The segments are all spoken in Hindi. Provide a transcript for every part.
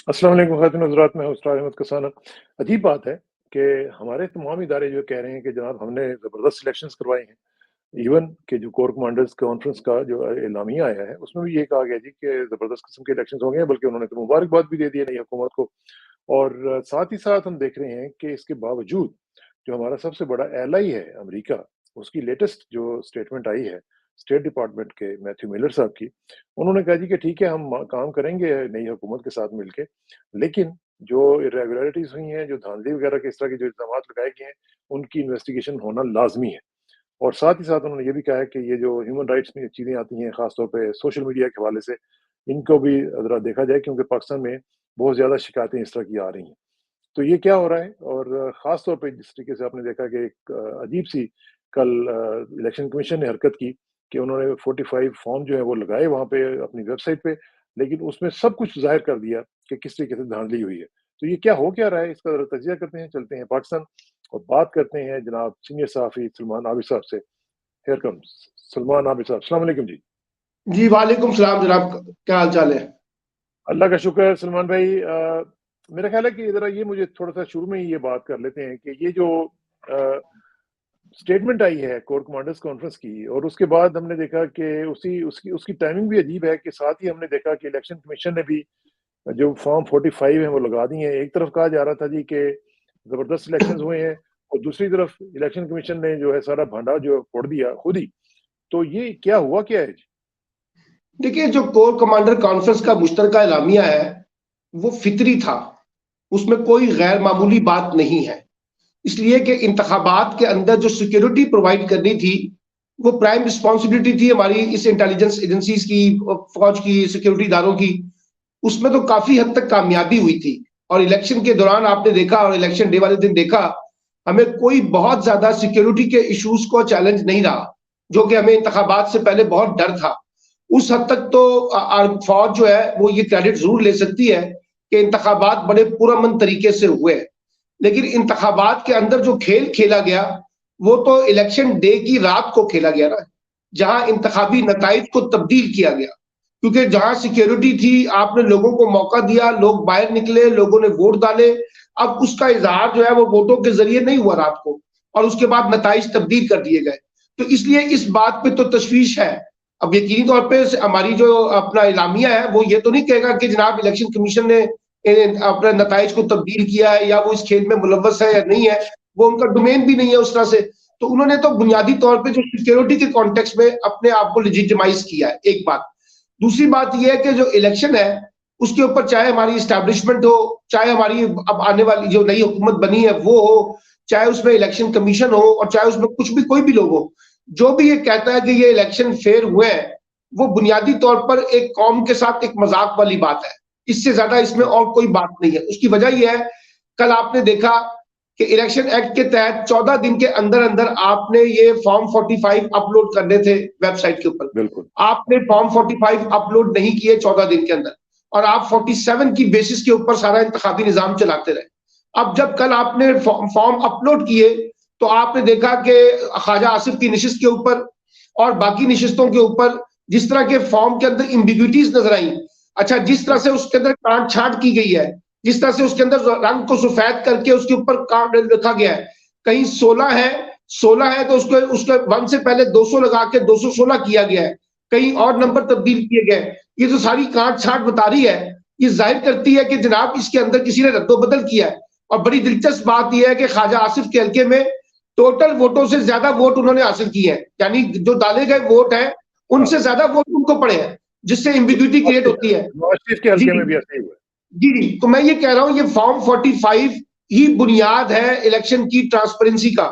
अस्सलाम वालेकुम ख़ातिन हज़रात, मैं हूँ उसताद अहमद कसाना। अजीब बात है कि हमारे तमाम इदारे जो कह रहे हैं कि जनाब हमने ज़बरदस्त सिलेक्शंस करवाए हैं। इवन कि जो कोर कमांडर्स कॉन्फ्रेंस का जो एलामिया आया है, उसमें भी ये कहा गया जी कि ज़बरदस्त किस्म के इलेक्शंस हो गए हैं, बल्कि उन्होंने तो मुबारकबाद भी दे दी है नई हुकूमत को। और साथ ही साथ हम देख रहे हैं कि इसके बावजूद जो हमारा सबसे बड़ा एलाई है अमेरिका, उसकी लेटेस्ट जो स्टेटमेंट आई है, स्टेट डिपार्टमेंट के मैथ्यू मिलर साहब की, उन्होंने कहा जी कि ठीक है हम काम करेंगे नई हुकूमत के साथ मिलके, लेकिन जो इर्रेगुलरिटीज़ हुई हैं, जो धांधली वगैरह के इस तरह के जो इल्ज़ामात लगाए गए हैं, उनकी इन्वेस्टिगेशन होना लाज़मी है। और साथ ही साथ उन्होंने ये भी कहा है कि ये जो ह्यूमन राइट्स में चीज़ें आती हैं, ख़ास तौर पे सोशल मीडिया के हवाले से, इनको भी ज़रा देखा जाए क्योंकि पाकिस्तान में बहुत ज़्यादा शिकायतें इस तरह की आ रही हैं। तो ये क्या हो रहा है? और ख़ास तौर पे जिस तरीके से आपने देखा कि एक अजीब-सी कल इलेक्शन कमीशन ने हरकत की कि उन्होंने 45 फॉर्म जो है वो लगाए वहाँ पे अपनी वेबसाइट पे, लेकिन उसमें सब कुछ ज़ाहिर कर दिया कि किस तरीके से धांधली हुई है। तो ये क्या हो क्या रहा है? इसका ज़रा तजिया करते हैं, चलते हैं पाकिस्तान और बात करते हैं जनाब सीनियर सहाफ़ी सलमान आबिद साहब से। हियर कम्स सलमान आबिद साहब, अस्सलाम वालेकुम जी। जी, वालेकुम सलाम जनाब, क्या हाल चाल है? अल्लाह का शुक्र है सलमान भाई। मेरा ख़्याल है कि ज़रा ये मुझे थोड़ा-सा शुरू में ही ये बात कर लेते हैं कि ये जो अ, स्टेटमेंट आई है कोर कमांडर्स कॉन्फ्रेंस की और उसके बाद हमने देखा कि उसी उसकी उसकी टाइमिंग भी अजीब है कि साथ ही हमने देखा कि इलेक्शन कमीशन ने भी जो फॉर्म 45 है वो लगा दिए हैं। एक तरफ कहा जा रहा था जी कि ज़बरदस्त इलेक्शंस हुए हैं और दूसरी तरफ इलेक्शन कमीशन ने जो है सारा भांडा जो है फोड़ दिया खुद ही। तो ये क्या हुआ क्या है? देखिए, जो कोर कमांडर कॉन्फ्रेंस का मुश्तरका एलामिया है, वो फितरी था। उसमें कोई गैर मामूली बात नहीं है। इसलिए कि इंतखाबात के अंदर जो सिक्योरिटी प्रोवाइड करनी थी, वो प्राइम रिस्पॉन्सिबिलिटी थी हमारी इस इंटेलिजेंस एजेंसीज की, फौज की, सिक्योरिटी इदारों की। उसमें तो काफी हद तक कामयाबी हुई थी। और इलेक्शन के दौरान आपने देखा और इलेक्शन डे वाले दिन देखा, हमें कोई बहुत ज्यादा सिक्योरिटी के इश्यूज को चैलेंज नहीं रहा, जो कि हमें इंतखाबात से पहले बहुत डर था। उस हद तक तो फौज जो है वो ये क्रेडिट जरूर ले सकती है कि इंतखाबात बड़े पुरअमन तरीके से हुए। लेकिन इंतखाबात के अंदर जो खेल खेला गया, वो तो इलेक्शन डे की रात को खेला गया ना, जहां इंतखाबी नतज को तब्दील किया गया। क्योंकि जहां सिक्योरिटी थी, आपने लोगों को मौका दिया, लोग बाहर निकले, लोगों ने वोट डाले। अब उसका इजहार जो है वो वोटों के जरिए नहीं हुआ रात को, और उसके बाद नतज तब्दील कर दिए गए। तो इसलिए इस बात पे तो तशवीश है। अब यकीनी तौर पर हमारी जो अपना इलामिया है, वो ये तो नहीं कहेगा कि जनाब इलेक्शन कमीशन ने अपने नतज को तब्दील किया है या वो इस खेल में मुलव्वस है या नहीं है। वो उनका डोमेन भी नहीं है उस तरह से। तो उन्होंने तो बुनियादी तौर पे जो सिक्योरिटी के कॉन्टेक्स्ट में अपने आप को लेजिटिमाइज किया है, एक बात। दूसरी बात यह है कि जो इलेक्शन है, उसके ऊपर चाहे हमारी इस्टेब्लिशमेंट हो, चाहे हमारी अब आने वाली जो नई हुकूमत बनी है वो हो, चाहे उसमें इलेक्शन कमीशन हो, और चाहे उसमें कुछ भी कोई भी लोग हो, जो भी ये कहता है कि ये इलेक्शन फेयर हुए हैं, वो बुनियादी तौर पर एक कौम के साथ एक मजाक वाली बात है। इससे ज्यादा इसमें और कोई बात नहीं है। उसकी वजह यह है, कल आपने देखा कि इलेक्शन एक्ट के तहत 14 दिन के अंदर अंदर आपने ये फॉर्म 45 अपलोड करने थे वेबसाइट के ऊपर। बिल्कुल। आपने फॉर्म 45 अपलोड नहीं किए 14 दिन के अंदर, और आप 47 की बेसिस के ऊपर सारा इंतखाबी निजाम चलाते रहे। अब जब कल आपने फॉर्म अपलोड किए, तो आपने देखा कि ख्वाजा आसिफ की नशिस्त के ऊपर और बाकी नशिस्तों के ऊपर जिस तरह के फॉर्म के अंदर इम्बिग्यूटीज नजर आई, अच्छा जिस तरह से उसके अंदर काट छाट की गई है, जिस तरह से उसके अंदर रंग को सफेद करके उसके ऊपर काट लिखा गया है, कहीं 16 है तो उसको उसके 1 से पहले 200 लगा के 216 किया गया है, कहीं और नंबर तब्दील किए गए। ये जो सारी काट छाट बता रही है, ये जाहिर करती है कि जनाब इसके अंदर किसी ने रद्दोबदल किया है। और बड़ी दिलचस्प बात यह है कि ख्वाजा आसिफ के हल्के में टोटल वोटों से ज्यादा वोट उन्होंने हासिल किए हैं, यानी जो डाले गए वोट है हाँ, उनसे ज्यादा वोट उनको पड़े हैं, जिससे एम्बिग्यूटी क्रिएट होती है। नवाज शरीफ के जी हल्के जी में भी ऐसा ही हुआ जी जी। तो मैं ये कह रहा हूं, ये फॉर्म 45 ही बुनियाद है इलेक्शन की ट्रांसपेरेंसी का।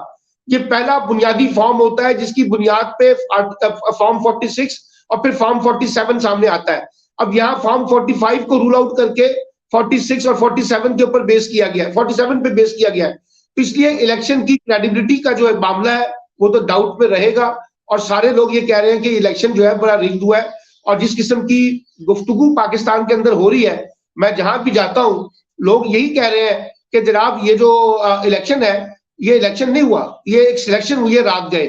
ये पहला बुनियादी फॉर्म होता है जिसकी बुनियाद पे फॉर्म 46 और फिर फॉर्म 47 सामने आता है। अब यहाँ फॉर्म 45 को रूल आउट करके 46 और 47 के ऊपर बेस किया गया है, 47 पे बेस किया गया है। तो इसलिए इलेक्शन की क्रेडिबिलिटी का जो मामला है वो तो डाउट में रहेगा। और सारे लोग ये कह रहे हैं कि इलेक्शन जो है बड़ा रिग्ड हुआ है। और जिस किस्म की गुफ्तगू पाकिस्तान के अंदर हो रही है, मैं जहां भी जाता हूं, लोग यही कह रहे हैं कि जनाब ये जो इलेक्शन है, ये इलेक्शन नहीं हुआ, ये एक सिलेक्शन हुई है, रात गए।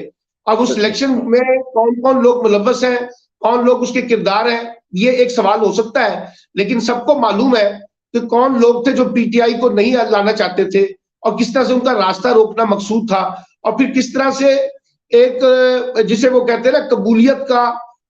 अब उस है। सिलेक्शन में कौन कौन लोग मुलव्वस हैं, कौन लोग उसके किरदार हैं, ये एक सवाल हो सकता है। लेकिन सबको मालूम है कि कौन लोग थे जो पीटीआई को नहीं लाना चाहते थे और किस तरह से उनका रास्ता रोकना मकसूद था, और फिर किस तरह से एक जिसे वो कहते हैं ना कबूलियत का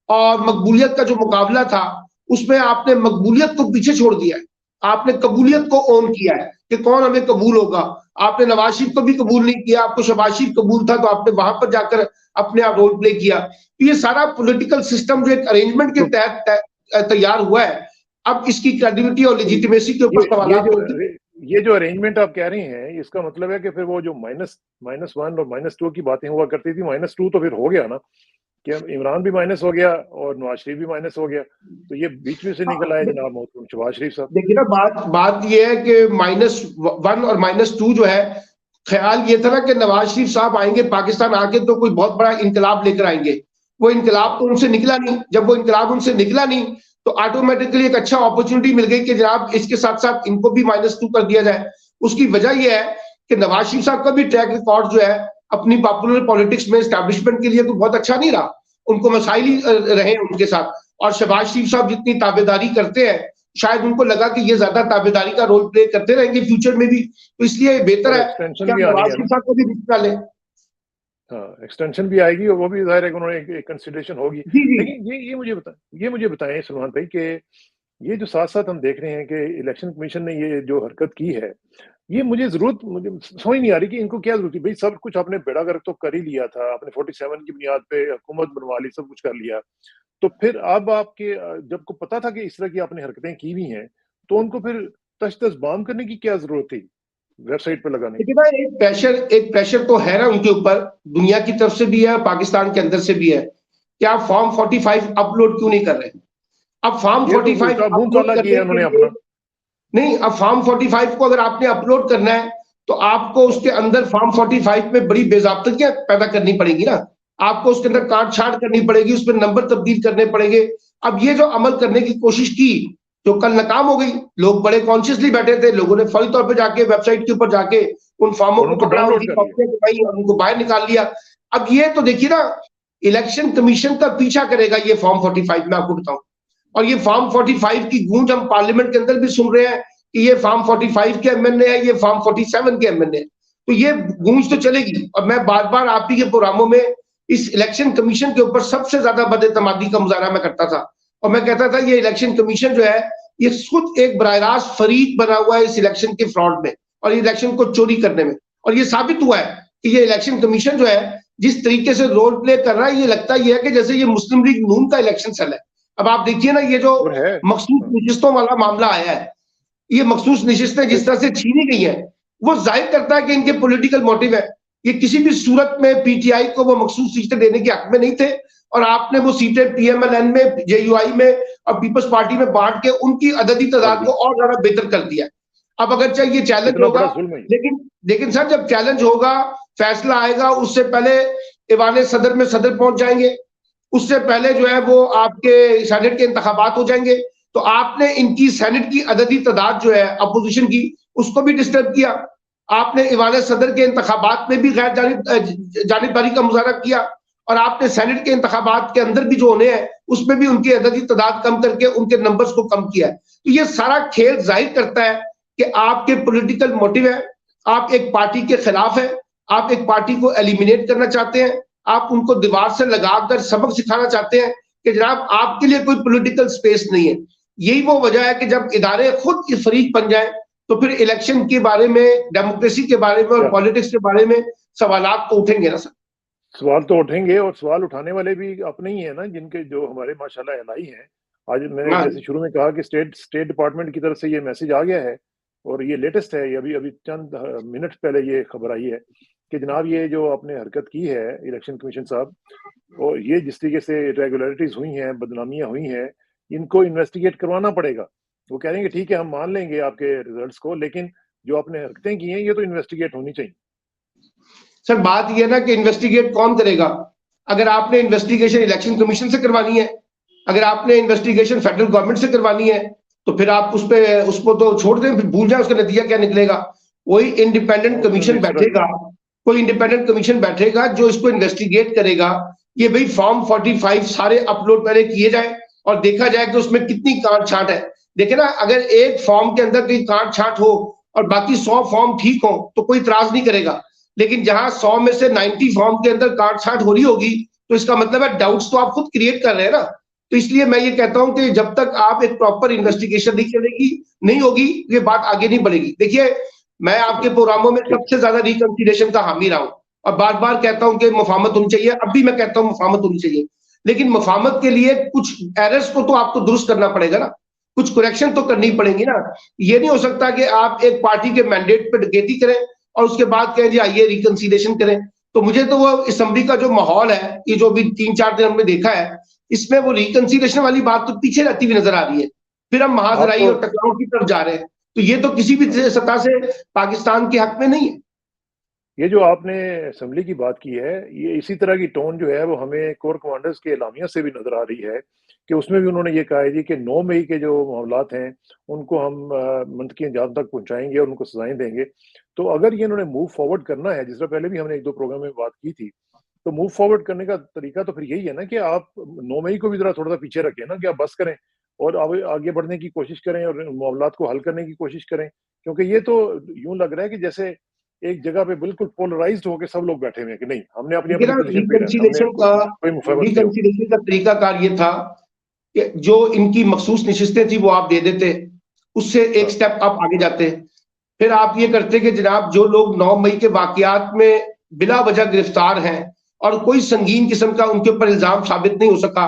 और मकबूलियत का जो मुकाबला था, उसमें आपने मकबूलियत को पीछे छोड़ दिया है, आपने कबूलियत को ओन किया है कि कौन हमें कबूल होगा। आपने नवाज शरीफ को भी कबूल नहीं किया, आपको शहबाज शरीफ कबूल था तो आपने वहां पर जाकर अपने आप रोल प्ले किया। तो ये सारा पॉलिटिकल सिस्टम जो एक अरेंजमेंट के तहत तैयार हुआ है, अब इसकी क्रेडिबिलिटी और लेजिटिमेसी के ऊपर सवाल होते हैं। ये जो अरेंजमेंट आप कह रही हैं, इसका मतलब है कि फिर वो जो -1 और -2 की बातें हुआ करती थी, -2 तो फिर हो गया ना, कि इमरान भी माइनस हो गया और नवाज शरीफ भी माइनस हो गया, तो ये बीच में से निकल आया जनाब मोहतरम शहबाज शरीफ साहब। देखिए ना, बात ये है कि -1 और -2 जो है, ख्याल ये था ना कि नवाज शरीफ साहब आएंगे पाकिस्तान आके तो कोई बहुत बड़ा इनकलाब लेकर आएंगे। वो इनकलाब तो उनसे निकला नहीं। जब वो इनकलाब उनसे निकला नहीं तो ऑटोमेटिकली एक अच्छा अपॉर्चुनिटी मिल गई कि जनाब इसके साथ साथ इनको भी -2 कर दिया जाए। उसकी वजह यह है कि नवाज शरीफ साहब का भी ट्रैक रिकॉर्ड जो है अपनी पॉपुलर पॉलिटिक्स में एस्टैब्लिशमेंट के लिए तो बहुत अच्छा नहीं रहा, उनको मसाइल ही रहे उनके साथ। और शहबाज शरीफ साहब जितनी ताबेदारी करते हैं, शायद उनको लगा कि ये ज्यादा ताबेदारी का रोल प्ले करते रहेंगे फ्यूचर में भी, तो इसलिए बेहतर है कि नवाज शरीफ साहब को भी निकालें। हाँ, एक्सटेंशन भी आएगी और वो भी जाहिर है कि उन्होंने एक कंसिडरेशन होगी। लेकिन ये मुझे बताएं सलमान भाई कि ये जो साथ-साथ हम देख रहे हैं कि इलेक्शन कमीशन ने ये जो हरकत की है, ये मुझे समझ नहीं आ रही कि इनको क्या ज़रूरत थी? भई सब कुछ आपने बेड़ा गर्क तो कर ही लिया था, आपने 47 की बुनियाद पे हुकूमत बनवा ली, सब कुछ कर लिया। तो फिर अब आपके जब को पता था कि इस तरह की आपने हरकतें की हुई हैं, तो उनको फिर तश्त-तस्बाम करने की क्या ज़रूरत थी? वेबसाइट पे लगाने की? देखिए ना, एक प्रेशर तो है ना उनके ऊपर, दुनिया की तरफ से भी है, पाकिस्तान के अंदर से भी है कि आप फॉर्म 45 अपलोड क्यों नहीं कर रहे? अब फॉर्म 45 अपलोड करने के लिए नहीं, अब फॉर्म 45 को अगर आपने अपलोड करना है तो आपको उसके अंदर फॉर्म 45 में बड़ी बेज़ाब्तगियां पैदा करनी पड़ेगी ना, आपको उसके अंदर काट छाट करनी पड़ेगी, उसमें नंबर तब्दील करने पड़ेंगे। अब ये जो अमल करने की कोशिश की जो कल नाकाम हो गई, लोग बड़े कॉन्शियसली बैठे थे, लोगों ने फौरी तौर पर जाके वेबसाइट के ऊपर जाके उन फॉर्मों को पकड़ा, उनकी कॉपियां करवाई और उनको बाहर निकाल लिया। अब ये तो देखिए ना, इलेक्शन कमीशन का पीछा करेगा ये फॉर्म 45, मैं आपको बताऊं। और ये फॉर्म 45 की गूंज हम पार्लियामेंट के अंदर भी सुन रहे हैं कि ये फॉर्म 45 के एमएनए है, ये फॉर्म 47 के एमएनए है, तो ये गूंज तो चलेगी। और मैं बार बार आप ही के प्रोग्रामों में इस इलेक्शन कमीशन के ऊपर सबसे ज्यादा बदएतमादी का मुजाहरा मैं करता था, और मैं कहता था ये इलेक्शन कमीशन जो है ये खुद एक बराह रास्त फरीक बना हुआ है इस इलेक्शन के फ्रॉड में और इलेक्शन को चोरी करने में। और ये साबित हुआ है कि ये इलेक्शन कमीशन जो है जिस तरीके से रोल प्ले कर रहा है, ये लगता ही है कि जैसे ये मुस्लिम लीग नून का इलेक्शन सेल है। अब आप देखिए ना, ये जो मखसूस नशिस्तों वाला मामला आया है, ये मखसूस नशिस्तें जिस तरह से छीनी गई है, वो जाहिर करता है कि इनके पॉलिटिकल मोटिव है। ये किसी भी सूरत में पीटीआई को वो मखसूस सीटें देने के हक में नहीं थे, और आपने वो सीटें पीएमएलएन में, जेयूआई में और पीपल्स पार्टी में बांट के उनकी अददी तादाद को और ज्यादा बेहतर कर दिया। अब अगर चाहे ये चैलेंज होगा, लेकिन सर जब चैलेंज होगा, फैसला आएगा, उससे पहले ईवान सदर में सदर पहुंच जाएंगे, उससे पहले जो है वो आपके सेनेट के इंतखाबात हो जाएंगे, तो आपने इनकी सेनेट की अददी तादाद जो है अपोजिशन की, उसको भी डिस्टर्ब किया। आपने ईवान सदर के इंतखाबात में भी गैर जानिबदारी का मुजाहरा किया, और आपने सेनेट के इंतखाबात के अंदर भी जो होने हैं उसमें भी उनकी अददी तादाद कम करके उनके नंबर्स को कम किया है। तो ये सारा खेल जाहिर करता है कि आपके पॉलिटिकल मोटिव है, आप एक पार्टी के खिलाफ है, आप एक पार्टी को एलिमिनेट करना चाहते हैं, आप उनको दीवार से लगाकर सबक सिखाना चाहते हैं कि जनाब आपके लिए कोई पॉलिटिकल स्पेस नहीं है। यही वो वजह है कि जब इदारे खुद फरीक बन जाए तो फिर इलेक्शन के बारे में, डेमोक्रेसी के बारे में और पॉलिटिक्स के बारे में सवालात तो उठेंगे ना सर। सवाल तो उठेंगे, और सवाल उठाने वाले भी अपने ही है ना, जिनके जो हमारे माशाल्लाह एलआई हैं। आज मैंने जैसे शुरू में कहा कि स्टेट डिपार्टमेंट की तरफ से ये मैसेज आ गया है, और ये लेटेस्ट है, ये अभी चंद मिनट पहले ये खबर आई है कि जनाब ये जो आपने हरकत की है इलेक्शन कमीशन साहब, और ये जिस तरीके से इरेगुलरिटीज हुई हैं, बदनामियां हुई हैं, इनको इन्वेस्टिगेट करवाना पड़ेगा। वो कह रहे हैं कि ठीक है हम मान लेंगे आपके रिजल्ट्स को, लेकिन जो आपने हरकतें की हैं ये तो इन्वेस्टिगेट होनी चाहिए। सर बात यह ना कि इन्वेस्टिगेट कौन करेगा? अगर आपने इन्वेस्टिगेशन इलेक्शन कमीशन से करवानी है, अगर आपने इन्वेस्टिगेशन फेडरल गवर्नमेंट से करवानी है, तो फिर आप उसको तो छोड़ दें, फिर भूल जाए उसका नतीजा क्या निकलेगा। कोई इंडिपेंडेंट कमीशन बैठेगा, कोई इंडिपेंडेंट कमीशन बैठेगा जो इसको इन्वेस्टिगेट करेगा। ये भाई फॉर्म 45 सारे अपलोड पहले किए जाए और देखा जाए कि उसमें कितनी काट छाट है। देखिए ना, अगर एक फॉर्म के अंदर कहीं काट छाट हो और बाकी 100 फॉर्म ठीक हो तो कोई इतराज नहीं करेगा, लेकिन जहां 100 में से 90 फॉर्म के अंदर काट छाट हो रही होगी तो इसका मतलब है डाउट्स तो आप खुद क्रिएट कर रहे हैं ना। तो इसलिए मैं ये कहता हूं कि जब तक आप एक प्रॉपर इन्वेस्टिगेशन नहीं चलेगी, नहीं होगी, ये बात आगे नहीं बढ़ेगी। देखिए, मैं आपके प्रोग्रामों में सबसे ज्यादा रिकंसिलिएशन का हामी रहा हूं और बार बार कहता हूं कि मुफाहमत होनी चाहिए, अब भी मैं कहता हूं मुफाहमत होनी चाहिए, लेकिन मुफाहमत के लिए कुछ एरर्स को तो आपको दुरुस्त करना पड़ेगा ना, कुछ करेक्शन तो करनी पड़ेगी ना। ये नहीं हो सकता कि आप एक पार्टी के मैंडेट पे डकैती करें और उसके बाद कहें जी आइए रिकंसिलिएशन करें। तो मुझे तो वो असेंबली का जो माहौल है, ये जो अभी 3-4 दिन हमने देखा है, इसमें वो रिकंसिलिएशन वाली बात तो पीछे रहती हुई नजर आ रही है, फिर हम महाजराई और टकराव की तरफ जा रहे हैं। तो ये तो किसी भी सतह से पाकिस्तान के हक में नहीं है। ये जो आपने असेंबली की बात की है, ये इसी तरह की टोन जो है वो हमें कोर कमांडर्स के एलामिया से भी नजर आ रही है कि उसमें भी उन्होंने ये कहा है जी कि 9 मई के जो मामलात हैं उनको हम मंतकी अंजाम तक पहुंचाएंगे और उनको सजाएं देंगे। तो अगर ये इन्होंने मूव फॉरवर्ड करना है, जिस तरह पहले भी हमने 1-2 प्रोग्राम में बात की थी, तो मूव फॉरवर्ड करने का तरीका तो फिर यही है ना कि आप 9 मई को भी जरा थोड़ा सा पीछे रखें ना, कि आप बस करें और आगे बढ़ने की कोशिश करें और मामलात को हल करने की कोशिश करें। क्योंकि ये तो यूं लग रहा है कि जैसे एक जगह पे बिल्कुल पोलराइज्ड होकर सब लोग बैठे हुए हैं कि नहीं, हमने अपनी अपनी पोजीशन पे रहना, हमने कोई मुफावत नहीं होगी। रिकंसिलिएशन का तरीकाकार ये था कि जो इनकी मखसूस नशिस्तें थी वो आप दे देते, उससे एक स्टेप आप आगे जाते। फिर आप ये करते कि जनाब जो लोग 9 मई के वाकयात में बिला वजह गिरफ्तार हैं और कोई संगीन किस्म का उनके ऊपर इल्जाम साबित नहीं हो सका,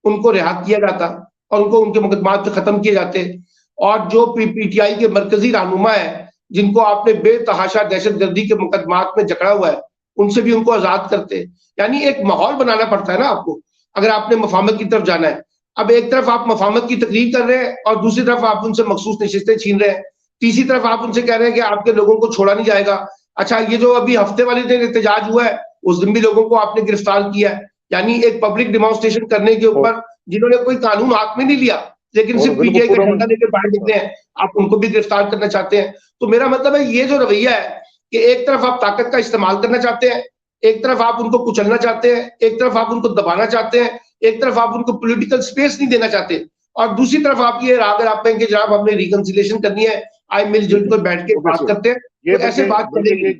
उनको रिहा किया जाता और उनको उनके मुकदमात खत्म किए जाते। और जो पीटीआई के मरकजी रहनुमा है जिनको आपने बेतहाशा दहशतगर्दी के मुकदमात में जकड़ा हुआ है, उनसे भी उनको आजाद करते। यानी एक माहौल बनाना पड़ता है ना आपको, अगर आपने मुफाहमत की तरफ जाना है। अब एक तरफ आप मुफाहमत की तकरीर कर रहे हैं और दूसरी तरफ आप उनसे मखसूस नशिस्तें छीन रहे हैं, तीसरी तरफ आप उनसे कह रहे हैं कि आपके लोगों को छोड़ा नहीं जाएगा। अच्छा, ये जो अभी हफ्ते वाले दिन एहतजाज हुआ है उस दिन भी लोगों को आपने गिरफ्तार किया है, यानी एक पब्लिक डिमॉन्स्ट्रेशन करने के ऊपर जिन्होंने कोई कानून हाथ में नहीं लिया लेकिन सिर्फ पीटीआई का झंडा लेकर बाहर निकले हैं, आप उनको भी गिरफ्तार करना चाहते हैं। तो मेरा मतलब है ये जो रवैया है कि एक तरफ आप ताकत का इस्तेमाल करना चाहते हैं, एक तरफ आप उनको कुचलना चाहते हैं, एक तरफ आप उनको दबाना चाहते हैं, एक तरफ आप उनको पॉलिटिकल स्पेस नहीं देना चाहते, और दूसरी तरफ आप ये अगर आप कहेंगे जनाब हमने रिकंसिलिएशन करनी है, आए मिलजुल कर बैठ के बात करते हैं, तो ऐसे बात चलेगी।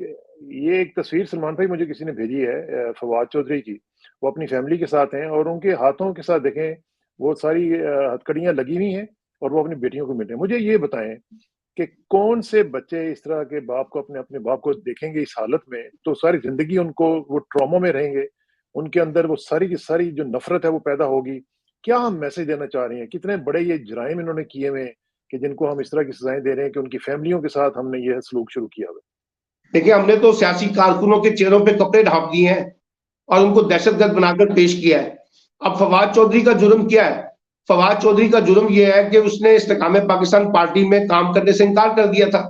ये एक तस्वीर सलमान भाई मुझे किसी ने भेजी है फवाद चौधरी की, वो अपनी फैमिली के साथ हैं और उनके हाथों के साथ देखें वो सारी हथकड़ियां लगी हुई हैं और वो अपनी बेटियों को मिल रहे हैं। मुझे ये बताएं कि कौन से बच्चे इस तरह के बाप को अपने अपने बाप को देखेंगे इस हालत में, तो सारी जिंदगी उनको वो ट्रॉमा में रहेंगे, उनके अंदर वो सारी की सारी जो नफरत है वो पैदा होगी। क्या हम मैसेज देना चाह रहे हैं? कितने बड़े ये जराइम इन्होंने किए हुए कि जिनको हम इस तरह की सजाएं दे रहे हैं कि उनकी फैमिलियों के साथ हमने ये सलूक शुरू किया हुआ। देखिए, हमने तो सियासी कारकुनों के चेहरों पे कपड़े ढांप दिए हैं और उनको दहशतगर्द बनाकर पेश किया है। अब फवाद चौधरी का जुर्म क्या है? फवाद चौधरी का जुर्म यह है कि उसने इस्तेकाम पाकिस्तान पार्टी में काम करने से इनकार कर दिया था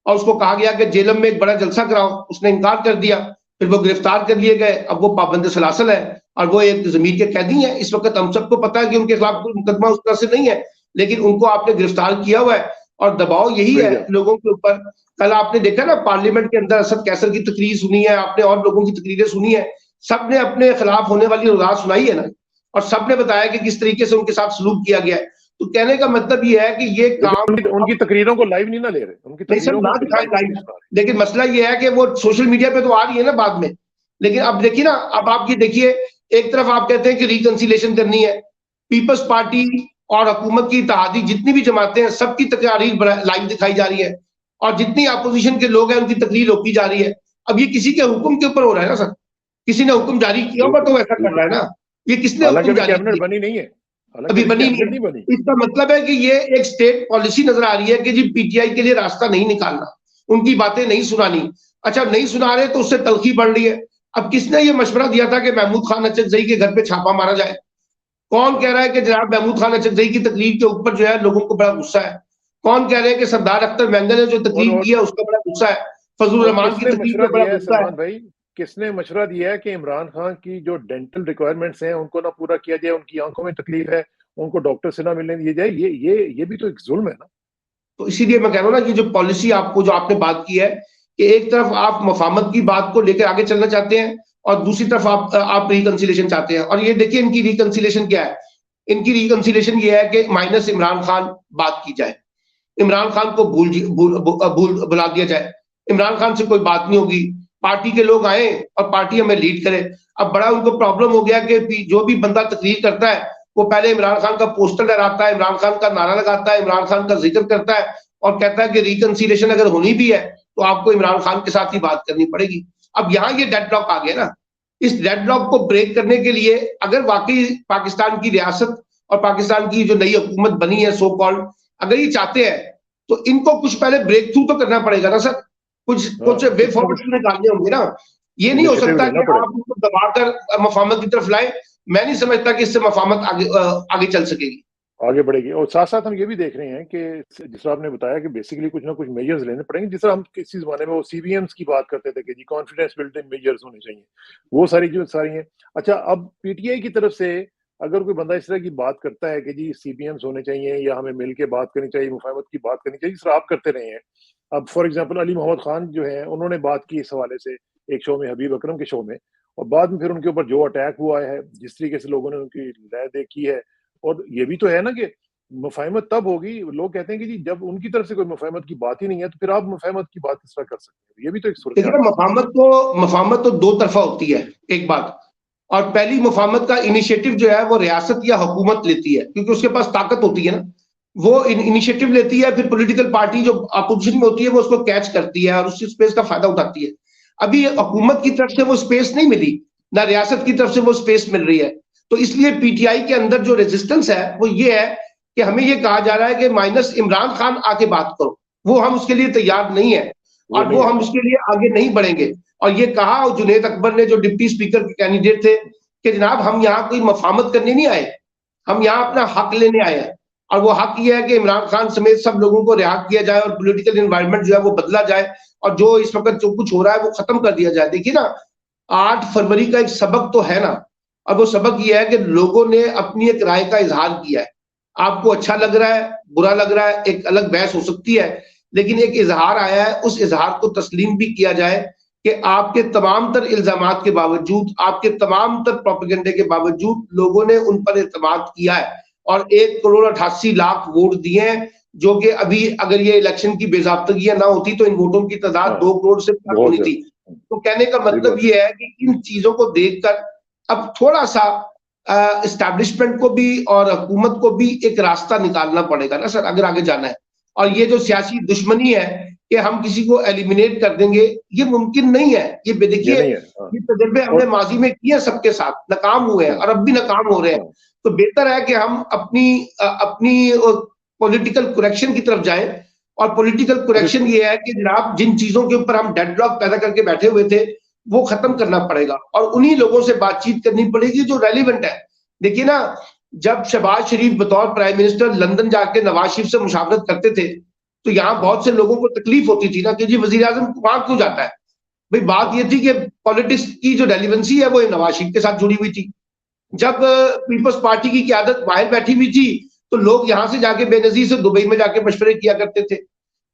और उसको कहा गया कि जेलम में एक बड़ा जलसा कराओ, उसने इनकार कर दिया, फिर वो गिरफ्तार कर लिए गए। अब वो पाबंद सलासल है और वो एक जमीर के कैदी हैं। इस वक्त हम सबको पता है कि उनके खिलाफ कोई मुकदमा उस तरह से नहीं है, लेकिन उनको आपने गिरफ्तार किया हुआ है और दबाव यही है लोगों के ऊपर। कल आपने देखा ना पार्लियामेंट के अंदर असद कैसर की तकरीर सुनी है आपने और लोगों की तकरीरें सुनी है, सबने अपने खिलाफ होने वाली वजाहत सुनाई है ना, और सबने बताया कि किस तरीके से उनके साथ सलूक किया गया है। तो कहने का मतलब ये है कि ये काम उनकी तकरीरों को लाइव नहीं ना ले रहे, उनकी तकरीरों को लाइव, लेकिन मसला ये है कि वो सोशल मीडिया पे तो आ रही है ना बाद में। लेकिन अब देखिए ना, अब आप ये देखिए, एक तरफ आप कहते हैं कि रिकंसिलिएशन करनी है, पीपल्स पार्टी और हुकूमत की इत्तेहादी जितनी भी जमातें हैं सबकी तकरीर लाइव दिखाई जा रही है और जितनी अपोजिशन के लोग हैं उनकी तकरीर रोकी जा रही है। अब ये किसी के हुक्म के ऊपर हो रहा है ना सर, किसी ने हुक्म जारी किया होगा तो ऐसा कर रहा है ना, ये किसने हुक्म जारी किया? बनी नहीं है, अभी बनी नहीं बनी। इसका मतलब है कि ये एक स्टेट पॉलिसी नजर आ रही है कि जी पीटीआई के लिए रास्ता नहीं निकालना, उनकी बातें नहीं सुनानी। अच्छा, नहीं सुना रहे तो उससे तलखी बढ़ रही है। अब किसने ये मशवरा दिया था कि महमूद खान अचकजई के घर पे छापा मारा जाए? कौन कह रहा है कि जनाब महमूद खान अचकजई की तकरीर के ऊपर जो है लोगों को बड़ा गुस्सा है? कौन कह रहे हैं कि सरदार अख्तर मैंगल ने जो तकरीर की है उसका बड़ा गुस्सा है? फजलुर रहमान की तकरीर पे बड़ा गुस्सा है। भाई किसने मशवरा दिया है कि इमरान खान की जो डेंटल रिक्वायरमेंट्स हैं उनको ना पूरा किया जाए, उनकी आंखों में तकलीफ है, उनको डॉक्टर से ना मिलने दिया जाए? ये भी तो एक जुल्म है ना। तो इसीलिए मैं कह रहा हूँ ना, ये जो पॉलिसी आपको जो आपने बात की है कि एक तरफ आप मुफाहमत की बात को लेकर आगे चलना चाहते हैं और दूसरी तरफ आप रिकंसिलिएशन चाहते हैं। और ये देखिए इनकी रिकंसिलिएशन क्या है, इनकी रिकंसिलेशन ये है कि माइनस इमरान खान बात की जाए, इमरान खान को बुला दिया जाए, इमरान खान से कोई बात नहीं होगी, पार्टी के लोग आए और पार्टी हमें लीड करे। अब बड़ा उनको प्रॉब्लम हो गया कि जो भी बंदा तकरीर करता है वो पहले इमरान खान का पोस्टर लहराता है, इमरान खान का नारा लगाता है, इमरान खान का जिक्र करता है और कहता है कि रिकंसिलेशन अगर होनी भी है तो आपको इमरान खान के साथ ही बात करनी पड़ेगी। अब यहाँ ये डेडलॉक आ गया ना, इस डेडलॉक को ब्रेक करने के लिए अगर वाकई पाकिस्तान की रियासत और पाकिस्तान की जो नई हुकूमत बनी है सो कॉल्ड, अगर ये चाहते हैं तो इनको कुछ पहले ब्रेक थ्रू तो करना पड़ेगा ना सर, कुछ वे फॉरवर्ड निकालने होंगे ना। ये नहीं हो सकता कि आप उनको दबाकर मफामत की तरफ लाएं। मैं नहीं समझता कि इससे मफामत आगे चल सकेगी, आगे बढ़ेगी। और साथ साथ हम ये भी देख रहे हैं कि जिस आपने बताया कि बेसिकली कुछ ना कुछ मेजर्स लेने पड़ेंगे। जिस तरह हम किसी जमाने में वो सीबीएम्स की बात करते थे कि जी कॉन्फिडेंस बिल्डिंग मेजर्स होने चाहिए, वो सारी जो सारी हैं। अच्छा, अब पीटीआई की तरफ से अगर कोई बंदा इस तरह की बात करता है कि जी सीबीएम्स होने चाहिए या हमें मिल के बात करनी चाहिए, मुफाहमत की बात करनी चाहिए, जिस तरह आप करते रहे हैं। अब फॉर एग्जाम्पल अली मोहम्मद खान जो है उन्होंने बात की इस हवाले से एक शो में, हबीब अकरम के शो में, और बाद में फिर उनके ऊपर जो अटैक हुआ है, जिस तरीके से लोगों ने उनकी लय दे की है। और ये भी तो है ना कि मुफाहमत तब होगी, लोग कहते हैं कि जी जब उनकी तरफ से कोई मुफाहमत की बात ही नहीं है तो फिर आप मुफाहमत की बात किस तरह कर सकते हैं? ये भी तो एक सूरत देखिए मफाहमत तो दो तरफा होती है, एक बात। और पहली मुफाहमत का इनिशिएटिव जो है वो रियासत या हुकूमत लेती है, क्योंकि उसके पास ताकत होती है ना, वो इनिशिएटिव लेती है, फिर पॉलिटिकल पार्टी जो अपोजिशन में होती है वो उसको कैच करती है और उस स्पेस का फायदा उठाती है। अभी हुकूमत की तरफ से वो स्पेस नहीं मिली, ना रियासत की तरफ से वो स्पेस मिल रही है, तो इसलिए पीटीआई के अंदर जो रेजिस्टेंस है वो ये है कि हमें ये कहा जा रहा है कि माइनस इमरान खान आके बात करो, वो हम उसके लिए तैयार नहीं है और वो हम उसके लिए आगे नहीं बढ़ेंगे। और ये कहा जुनैद अकबर ने जो डिप्टी स्पीकर के कैंडिडेट थे कि जनाब हम यहाँ कोई मफामत करने नहीं आए, हम यहाँ अपना हक लेने आए हैं, और वो हक ये है कि इमरान खान समेत सब लोगों को रिहा किया जाए और पॉलिटिकल एनवायरनमेंट जो है वो बदला जाए और जो इस वक्त जो कुछ हो रहा है वो खत्म कर दिया जाए। देखिए ना, 8 फरवरी का एक सबक तो है ना, और वो सबक ये है कि लोगों ने अपनी एक राय का इजहार किया है। आपको अच्छा लग रहा है, बुरा लग रहा है, एक अलग बहस हो सकती है, लेकिन एक इजहार आया है, उस इजहार को तस्लीम भी किया जाए कि आपके तमाम तर इल्जामात के बावजूद, आपके तमाम तर प्रोपेगेंडे के बावजूद लोगों ने उन पर एतमाद किया है और 1,88,00,000 वोट दिए हैं, जो कि अभी अगर ये इलेक्शन की बेजाब्तगियां ना होती तो इन वोटों की तादाद 2 करोड़ से कम होनी थी। तो कहने का मतलब ये है कि इन चीजों को देखकर अब थोड़ा सा एस्टैब्लिशमेंट को भी और हुकूमत को भी एक रास्ता निकालना पड़ेगा ना सर, अगर आगे जाना है। और ये जो सियासी दुश्मनी है कि हम किसी को एलिमिनेट कर देंगे, ये मुमकिन नहीं है। ये देखिए, ये तजर्बे हमने माजी में किए, सबके साथ नाकाम हुए हैं और अब भी नाकाम हो रहे हैं। तो बेहतर है कि हम अपनी पॉलिटिकल करेक्शन की तरफ जाएं, और पॉलिटिकल करेक्शन ये है कि जनाब जिन चीजों के ऊपर हम डेडलॉक पैदा करके बैठे हुए थे वो खत्म करना पड़ेगा और उन्हीं लोगों से बातचीत करनी पड़ेगी जो रेलिवेंट है। देखिए ना, जब शहबाज शरीफ बतौर प्राइम मिनिस्टर लंदन जाके नवाज शरीफ से मुशावरत करते थे तो यहाँ बहुत से लोगों को तकलीफ होती थी ना कि जी वजीर आजम वहां क्यों जाता है। भाई बात ये थी कि पॉलिटिक्स की जो रेलिवेंसी है वो नवाज शरीफ के साथ जुड़ी हुई थी। जब पीपल्स पार्टी की क़यादत बाहर बैठी हुई थी तो लोग यहाँ से जाके बेनजीर से दुबई में जाके मशवरे किया करते थे।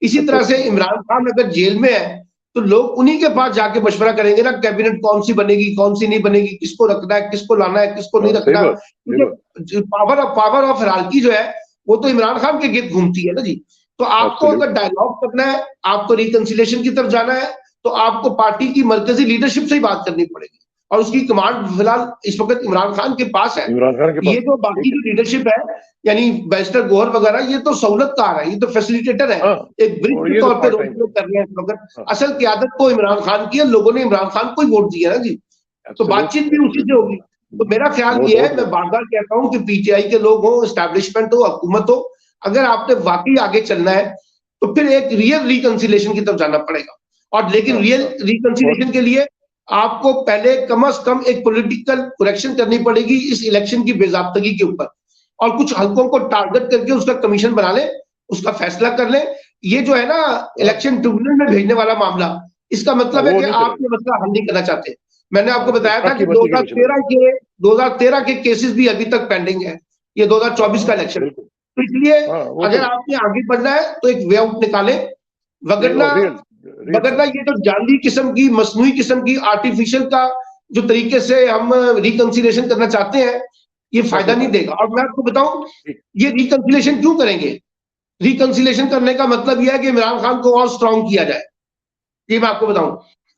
इसी तरह से इमरान खान अगर जेल में है तो लोग उन्हीं के पास जाके मशवरा करेंगे ना, कैबिनेट कौन सी बनेगी, कौन सी नहीं बनेगी, किसको रखना है, किसको लाना है, किसको नहीं रखना। क्योंकि पावर ऑफ हिरार्की जो है वो तो इमरान खान के गिर्द घूमती है ना जी। तो आपको अगर डायलॉग करना है, आपको रिकंसिलेशन की तरफ जाना है, तो आपको पार्टी की मरकजी लीडरशिप से ही बात करनी पड़ेगी और उसकी कमांड फिलहाल इस वक्त इमरान खान के पास है। ये जो बाकी जो लीडरशिप है यानी बैरिस्टर गौहर वगैरह, ये तो सहूलतकार है, ये तो फैसिलिटेटर है, एक ब्रिज के तौर पे रोल प्ले कर रहे हैं इस वक्त। असल क़यादत तो इमरान खान की है, लोगों ने इमरान खान को ही वोट दिया ना जी, तो बातचीत भी उसी से होगी। तो मेरा ख्याल ये है, मैं बार बार कहता हूँ कि पीटीआई के लोग हो, एस्टैब्लिशमेंट हो, हुकूमत हो, अगर आपने वाकई आगे चलना है तो फिर एक रियल रिकंसिलेशन की तरफ जाना पड़ेगा। और लेकिन रियल रिकंसिलेशन के लिए आपको पहले कम से कम एक पॉलिटिकल करेक्शन करनी पड़ेगी इस इलेक्शन की बेजाब्तगी के ऊपर, और कुछ हल्कों को टारगेट करके उसका कमीशन बना ले, उसका फैसला कर ले। ये जो है ना इलेक्शन ट्रिब्यूनल में भेजने वाला मामला, इसका मतलब है कि आप ये मसला हल नहीं करना चाहते। मैंने आपको बताया था कि 2013 के केसेस भी अभी तक पेंडिंग है, ये 2024 का इलेक्शन। तो इसलिए अगर आपने आगे बढ़ना है तो एक वे आउट निकाले, वगरना ये तो जाली किस्म की, मसनूई किस्म की, आर्टिफिशियल का जो तरीके से हम रिकंसिलेशन करना चाहते हैं, ये फायदा नहीं देगा। और मैं आपको बताऊं, ये रिकंसिलेशन क्यों करेंगे? रिकंसिलेशन करने का मतलब यह है कि इमरान खान को और स्ट्रांग किया जाए। ये मैं आपको बताऊं,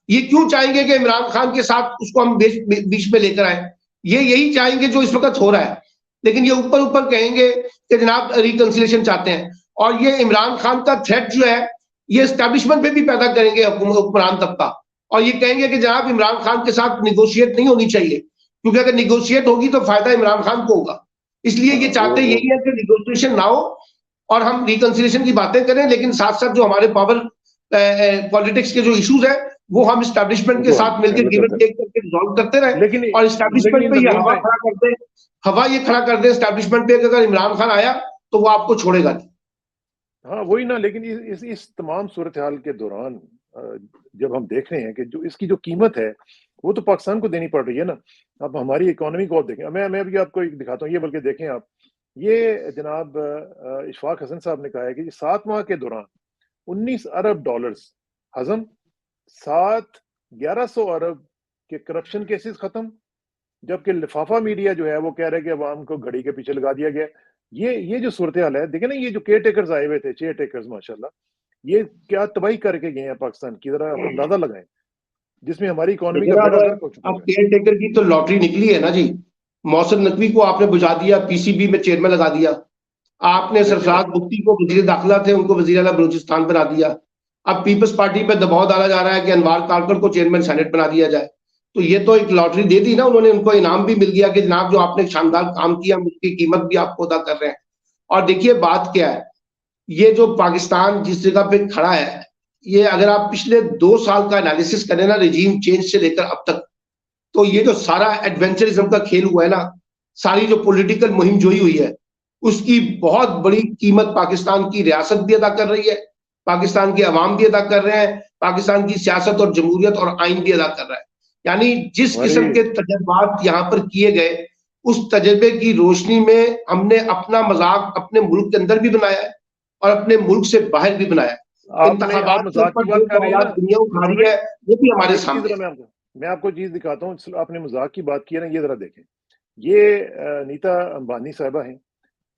ये क्यों चाहेंगे कि इमरान खान के साथ उसको हम बीच में लेकर आए? ये यही चाहेंगे जो इस वक्त हो रहा है, लेकिन ये ऊपर ऊपर कहेंगे कि जनाब रिकंसिलेशन चाहते हैं। और ये इमरान खान का थ्रेट जो है, ये एस्टैब्लिशमेंट पे भी पैदा करेंगे हुक्मरान तबका, और ये कहेंगे कि जनाब इमरान खान के साथ निगोशिएट नहीं होनी चाहिए, क्योंकि अगर निगोशिएट होगी तो फायदा इमरान खान को होगा। इसलिए ये चाहते यही है कि निगोशिएशन ना हो और हम रिकंसिलेशन की बातें करें, लेकिन साथ साथ जो हमारे पावर पॉलिटिक्स के जो इश्यूज है वो हम एस्टैब्लिशमेंट के साथ मिलकर गिव एंड टेक करके रिजॉल्व करते रहे, और एस्टैब्लिशमेंट पे ये हवा खड़ा कर दे, हवा ये खड़ा कर दे एस्टैब्लिशमेंट पे, अगर इमरान खान आया तो वो आपको छोड़ेगा नहीं। हाँ वही ना, लेकिन इस तमाम सूरत हाल के दौरान जब हम देख रहे हैं कि जो इसकी जो कीमत है वो तो पाकिस्तान को देनी पड़ रही है ना। अब हमारी इकोनॉमी को देखें, मैं अभी आपको एक दिखाता हूँ, ये बल्कि देखें आप, ये जनाब इशफाक हसन साहब ने कहा है कि 7 माह के दौरान 19 अरब डॉलर्स हजम, 1100 अरब के करप्शन केसेस खत्म, जबकि लिफाफा मीडिया जो है वो कह रहे हैं कि अवाम को घड़ी के पीछे लगा दिया गया। ये जो सूरत हाल है, देखे ना, ये जो केयर टेकर्स आए हुए थे, चेयर टेकर्स माशाल्लाह, ये क्या तबाही करके गए हैं पाकिस्तान की, जरा आप अंदाजा लगाएं, जिसमें हमारी इकोनॉमी का बेड़ा गर्क हो चुका है। अब केयर टेकर की तो लॉटरी निकली है ना जी। मौसम नकवी को आपने बुझा दिया, पीसीबी में चेयरमैन लगा दिया। आपने सरफराज मुफ्ती को वजीर दाखिला थे, उनको वजीर आला बलूचिस्तान बना दिया। अब पीपल्स पार्टी पर दबाव डाला जा रहा है कि अनवार कालकर को चेयरमैन सेनेट बना दिया जाए। तो ये तो एक लॉटरी दे दी ना उन्होंने, उनको इनाम भी मिल गया कि जनाब जो आपने शानदार काम किया उसकी कीमत भी आपको अदा कर रहे हैं। और देखिए बात क्या है, ये जो पाकिस्तान जिस जगह पे खड़ा है, ये अगर आप पिछले 2 साल का एनालिसिस करें ना, रिजीम चेंज से लेकर अब तक, तो ये जो सारा एडवेंचरिज्म का खेल हुआ है ना, सारी जो पॉलिटिकल मुहिम जोई हुई है, उसकी बहुत बड़ी कीमत पाकिस्तान की रियासत भी अदा कर रही है, पाकिस्तान के अवाम भी अदा कर रहे हैं, पाकिस्तान की सियासत और जमहूरियत और आइन भी अदा कर रहा है। यानी जिस किस्म के तजर्बात यहाँ पर किए गए, उस तजर्बे की रोशनी में हमने अपना मजाक अपने मुल्क के अंदर भी बनाया है और अपने मुल्क से बाहर भी बनाया है। आप मजाक की बात कर रहे हैं ना, दुनिया उठा रही है, वो भी हमारे सामने। मैं आपको चीज दिखाता हूँ, आपने मजाक की बात की है ना, ये जरा देखें, ये नीता अंबानी साहिबा हैं,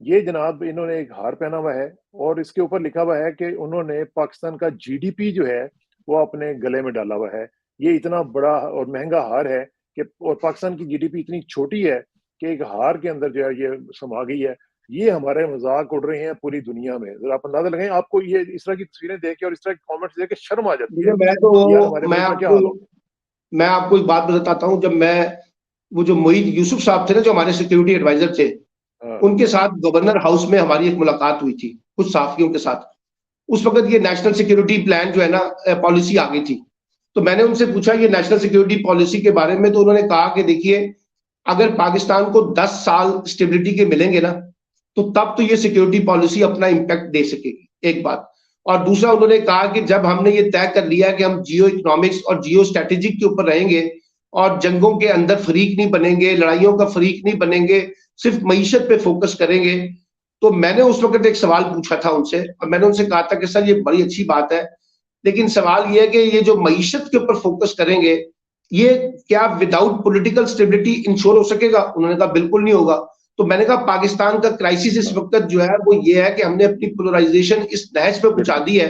ये जनाब इन्होंने एक हार पहना हुआ है और इसके ऊपर लिखा हुआ है कि उन्होंने पाकिस्तान का जीडीपी जो है वो अपने गले में डाला हुआ है। ये इतना बड़ा और महंगा हार है कि, और पाकिस्तान की जीडीपी इतनी छोटी है कि एक हार के अंदर जो है ये समा गई है। ये हमारे मजाक उड़ रहे हैं पूरी दुनिया में, जरा आप अंदाजा लगाएं। आपको ये इस तरह की तस्वीरें देख के और इस तरह के कमेंट्स देख के शर्म आ जाती है। मैं आपको एक बात बताता हूँ, जब वो जो मोईद यूसुफ साहब थे ना, जो हमारे सिक्योरिटी एडवाइजर थे, उनके साथ गवर्नर हाउस में हमारी एक मुलाकात हुई थी कुछ साफियों के साथ। उस वक्त ये नेशनल सिक्योरिटी प्लान जो है ना, पॉलिसी आ गई थी। तो मैंने उनसे पूछा ये नेशनल सिक्योरिटी पॉलिसी के बारे में, तो उन्होंने कहा कि देखिए, अगर पाकिस्तान को 10 साल स्टेबिलिटी के मिलेंगे ना, तो तब तो ये सिक्योरिटी पॉलिसी अपना इंपैक्ट दे सकेगी, एक बात। और दूसरा उन्होंने कहा कि जब हमने ये तय कर लिया कि हम जियो इकोनॉमिक्स और जियो स्ट्रेटेजिक के ऊपर रहेंगे और जंगों के अंदर फरीक नहीं बनेंगे, लड़ाइयों का फरीक नहीं बनेंगे, सिर्फ मईशत पे फोकस करेंगे। तो मैंने उस वक्त एक सवाल पूछा था उनसे, और मैंने उनसे कहा था कि सर ये बड़ी अच्छी बात है, लेकिन सवाल ये है कि ये जो मईशत के ऊपर फोकस करेंगे, ये क्या विदाउट पॉलिटिकल स्टेबिलिटी इंश्योर हो सकेगा? उन्होंने कहा बिल्कुल नहीं होगा। तो मैंने कहा पाकिस्तान का क्राइसिस इस वक्त जो है वो ये है कि हमने अपनी पोलराइजेशन इस नहज पे पहुंचा दी है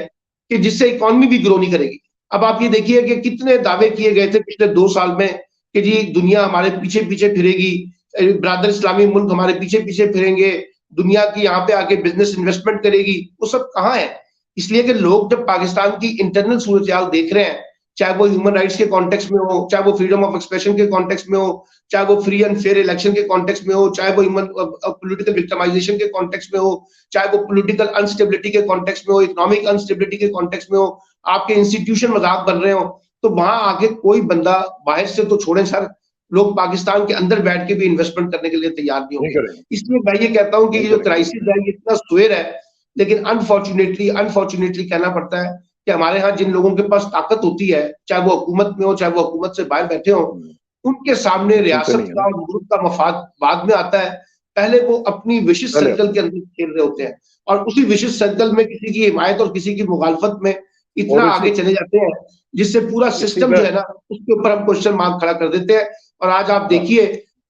कि जिससे इकोनॉमी भी ग्रो नहीं करेगी। अब आप ये देखिए कि कितने दावे किए गए थे पिछले 2 साल में कि जी दुनिया हमारे पीछे पीछे फिरेगी, ब्रादर इस्लामी मुल्क हमारे पीछे पीछे फिरेंगे, दुनिया की यहाँ पे आके बिजनेस इन्वेस्टमेंट करेगी। वो सब कहाँ है? इसलिए कि लोग जब पाकिस्तान की इंटरनल सूरत देख रहे हैं, चाहे वो ह्यूमन राइट्स के कॉन्टेक्स्ट में हो, चाहे वो फ्रीडम ऑफ एक्सप्रेशन के कॉन्टेक्स्ट में हो, चाहे वो फ्री एंड फेयर इलेक्शन के कॉन्टेक्स्ट में हो, चाहे वो ह्यूमन पॉलिटिकल विक्टिमाइजेशन के कॉन्टेक्स्ट में हो, चाहे वो पॉलिटिकल अनस्टेबिलिटी के कॉन्टेक्स्ट में हो, इकोनॉमिक अनस्टेबिलिटी के कॉन्टेक्स्ट में हो, आपके इंस्टीट्यूशन मजाक बन रहे हो, तो वहां आके कोई बंदा बाहर से तो छोड़े सर, लोग पाकिस्तान के अंदर बैठ के भी इन्वेस्टमेंट करने के लिए तैयार नहीं होंगे। इसलिए मैं ये कहता हूँ कि ये जो क्राइसिस है ये इतना स्वेर है, लेकिन अनफॉर्चुनेटली कहना पड़ता है कि हमारे यहाँ जिन लोगों के पास ताकत होती है, चाहे वो हुकूमत में हो, चाहे वो हुकूमत से बाहर बैठे हो, उनके सामने रियासत का और मुल्क का मफाद बाद में आता है। पहले वो अपनी विशिष्ट सर्कल के अंदर खेल रहे होते हैं और उसी विशिष्ट सर्कल में किसी की हिमायत और किसी की मुखालफत में इतना आगे चले जाते हैं जिससे पूरा सिस्टम जो है ना उसके ऊपर हम क्वेश्चन मार्क खड़ा कर देते हैं। और आज आप देखिए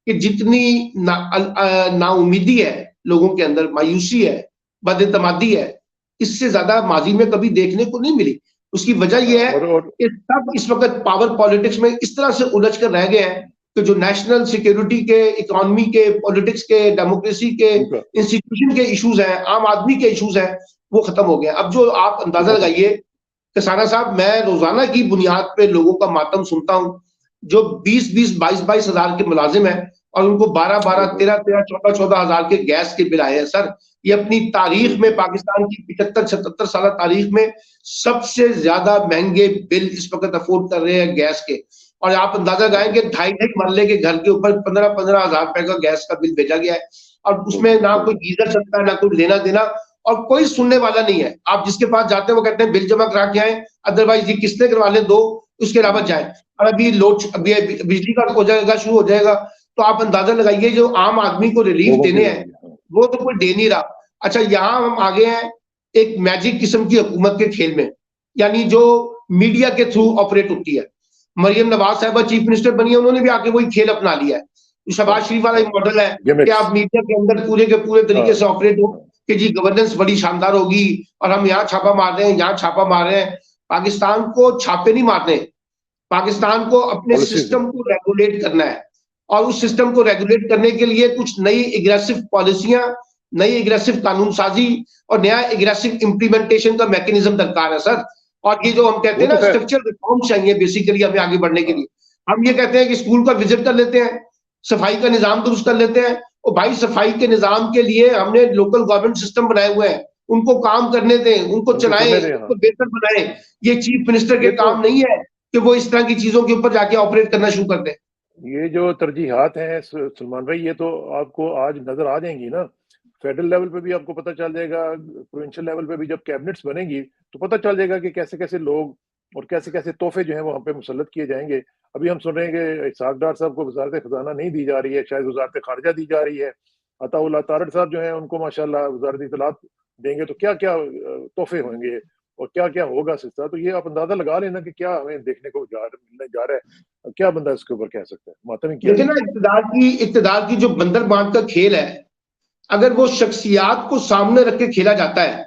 कि जितनी नाउमीदी है लोगों के अंदर, मायूसी है, बदएतमादी है, इससे ज्यादा माजी में कभी देखने को नहीं मिली। उसकी वजह यह है कि सब इस वक्त पावर पॉलिटिक्स में इस तरह से उलझ कर रह गए हैं कि जो नेशनल सिक्योरिटी के, इकोनॉमी के, पॉलिटिक्स के, डेमोक्रेसी के, इंस्टीट्यूशन के इश्यूज हैं, आम आदमी के इश्यूज हैं, वो खत्म हो गए। अब जो आप अंदाजा लगाइए किसाना साहब, मैं रोजाना की बुनियाद पे लोगों का मातम सुनता हूं जो 20-20, 22-22 हजार के मुलाजिम हैं और उनको 12-12, 13-13, 14-14 हजार के गैस के बिल आए हैं। सर, ये अपनी तारीख में, पाकिस्तान की 75-77 साल तारीख में सबसे ज्यादा महंगे बिल इस वक्त अफोर्ड कर रहे हैं गैस के। और आप अंदाजा लगाएंगे 2.5 मरले के घर के ऊपर 15-15 हजार रुपए का गैस का बिल भेजा गया है और उसमें ना कोई गीजर चलता है, ना कोई लेना देना, और कोई सुनने वाला नहीं है। आप जिसके पास जाते हैं वो कहते हैं बिल जमा करा के आए, अदरवाइज ये किसने करवा ले दो, उसके अलावा जाए। और अभी बिजली का हो जाएगा, शुरू हो जाएगा, तो आप अंदाजा लगाइए जो आम आदमी को रिलीफ देने हैं वो तो कोई दे नहीं रहा। अच्छा, यहाँ हम आगे हैं एक मैजिक किस्म की हुकूमत के खेल में, यानी जो मीडिया के थ्रू ऑपरेट होती है। मरियम नवाज साहबा चीफ मिनिस्टर बनी है, उन्होंने भी आके वही खेल अपना लिया है। शहबाज शरीफ वाला एक मॉडल है कि आप मीडिया के अंदर पूरे के पूरे तरीके से ऑपरेट हो कि जी गवर्नेंस बड़ी शानदार होगी और हम यहाँ छापा मार रहे हैं, यहाँ छापा मार रहे हैं। पाकिस्तान को छापे नहीं मारने, पाकिस्तान को अपने सिस्टम को रेगुलेट करना है और उस सिस्टम को रेगुलेट करने के लिए कुछ नई एग्रेसिव पॉलिसियां, नई एग्रेसिव कानून साजी और नया एग्रेसिव इम्प्लीमेंटेशन का मैकेनिज्म दरकार है सर। और ये जो हम कहते हैं ना स्ट्रक्चरल रिफॉर्म चाहिए बेसिकली हमें आगे बढ़ने के लिए। हम ये कहते हैं कि स्कूल का विजिट कर लेते हैं, सफाई का निजाम दुरुस्त कर लेते हैं, और भाई सफाई के निजाम के लिए हमने लोकल गवर्नमेंट सिस्टम बनाए हुए हैं, उनको काम करने दें, उनको चलाएं, उनको बेहतर बनाएं। ये चीफ मिनिस्टर के काम नहीं है कि वो इस तरह की चीजों के ऊपर जाके ऑपरेट करना शुरू कर दें। ये जो तरजीहात हैं सलमान भाई, ये तो आपको आज नजर आ जाएंगी ना, फेडरल लेवल पे भी आपको पता चल जाएगा, प्रोविंशियल लेवल पे भी जब कैबिनेट्स बनेगी तो पता चल जाएगा कि कैसे कैसे लोग और कैसे कैसे तोहफे जो हैं वो हम पे मुसल्लत किए जाएंगे। अभी हम सुन रहे हैं कि इसहाक डार साहब को वजारत खजाना नहीं दी जा रही है, शायद वजारत खारजा दी जा रही है। अताउल्लाह तारड़ साहब जो हैं उनको माशाल्लाह वजारत इत्तलात देंगे, तो क्या क्या तोहफे होंगे और क्या क्या होगा सिलसिला। तो ये आप अंदाजा लगा लेना कि क्या हमें देखने को मिलने जा रहा है, क्या बंदा इसके ऊपर कह सकता है। मातम ही देखिए ना, इक्तदार की जो बंदर बांट का खेल है, अगर वो शख्सियात को सामने रख के खेला जाता है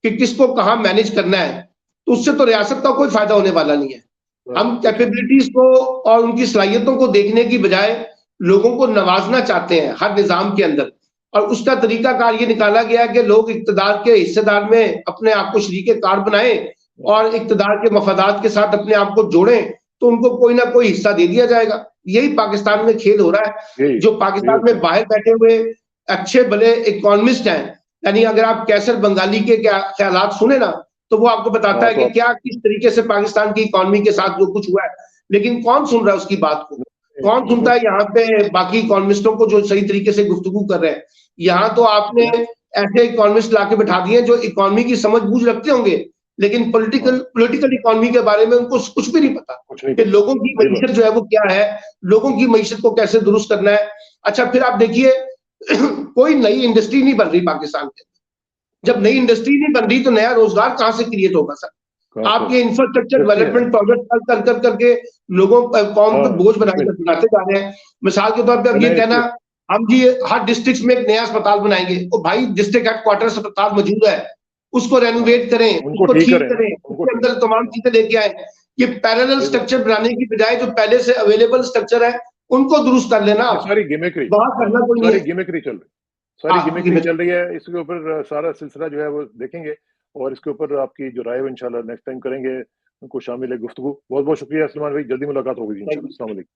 कि किसको कहां मैनेज करना है, तो उससे तो रियासत का कोई फायदा होने वाला नहीं है। हम कैपेबिलिटीज को और उनकी सलाहियतों को देखने की बजाय लोगों को नवाजना चाहते हैं हर निजाम के अंदर, और उसका तरीकाकार ये निकाला गया कि लोग इक्तदार के हिस्सेदार में अपने आप को शरीके कार बनाएं और इक्तदार के मफादात के साथ अपने आप को जोड़ें, तो उनको कोई ना कोई हिस्सा दे दिया जाएगा। यही पाकिस्तान में खेल हो रहा है। जो पाकिस्तान में बाहर बैठे हुए अच्छे भले इकोनॉमिस्ट हैं, यानी अगर आप कैसर बंगाली के ख्यालात सुने ना, तो वो आपको बताता है कि क्या किस तरीके से पाकिस्तान की इकोनॉमी के साथ जो कुछ हुआ है, लेकिन कौन सुन रहा है उसकी बात को, कौन सुनता है यहाँ पे बाकी इकोनॉमिस्टों को जो सही तरीके से गुफ्तगू कर रहे हैं। यहाँ तो आपने ऐसे इकोनॉमिस्ट लाके बैठा दिए जो इकोनॉमी की समझ बूझ रखते होंगे, लेकिन पॉलिटिकल इकोनॉमी के बारे में उनको कुछ भी नहीं पता कि लोगों की मईशत जो है वो क्या है, लोगों की मईशत को कैसे दुरुस्त करना है। अच्छा, फिर आप देखिए कोई नई इंडस्ट्री नहीं बन रही पाकिस्तान के अंदर। जब नई इंडस्ट्री नहीं बन रही तो नया रोजगार कहां से क्रिएट होगा सर? आपके इंफ्रास्ट्रक्चर डेवलपमेंट प्रोजेक्ट कर करके लोगों कौम पर बोझ बनाते जा रहे हैं। मिसाल के तौर पर अब ये कहना हम जी हर डिस्ट्रिक्ट में एक नया अस्पताल बनाएंगे, तो भाई डिस्ट्रिक्ट हेडक्वार्टर अस्पताल मौजूद है, उसको रेनोवेट करें, उसको ठीक करें, उसके अंदर तमाम चीजें लेके आए। ये पैरेलल स्ट्रक्चर बनाने की बजाय जो पहले से अवेलेबल स्ट्रक्चर है उनको दुरुस्त कर लेना। सारी गिमिक्री करना कोई नहीं, सारी गिमिक्री चल रही, सारी गिमिक्री चल रही है। इसके ऊपर सारा सिलसिला जो है वो देखेंगे और इसके ऊपर आपकी जो राय है इंशाल्लाह नेक्स्ट टाइम करेंगे, उनको शामिल है गुफ्तगू। बहुत बहुत शुक्रिया सलमान भाई, जल्दी मुलाकात होगी इंशाल्लाह। अस्सलाम वालेकुम।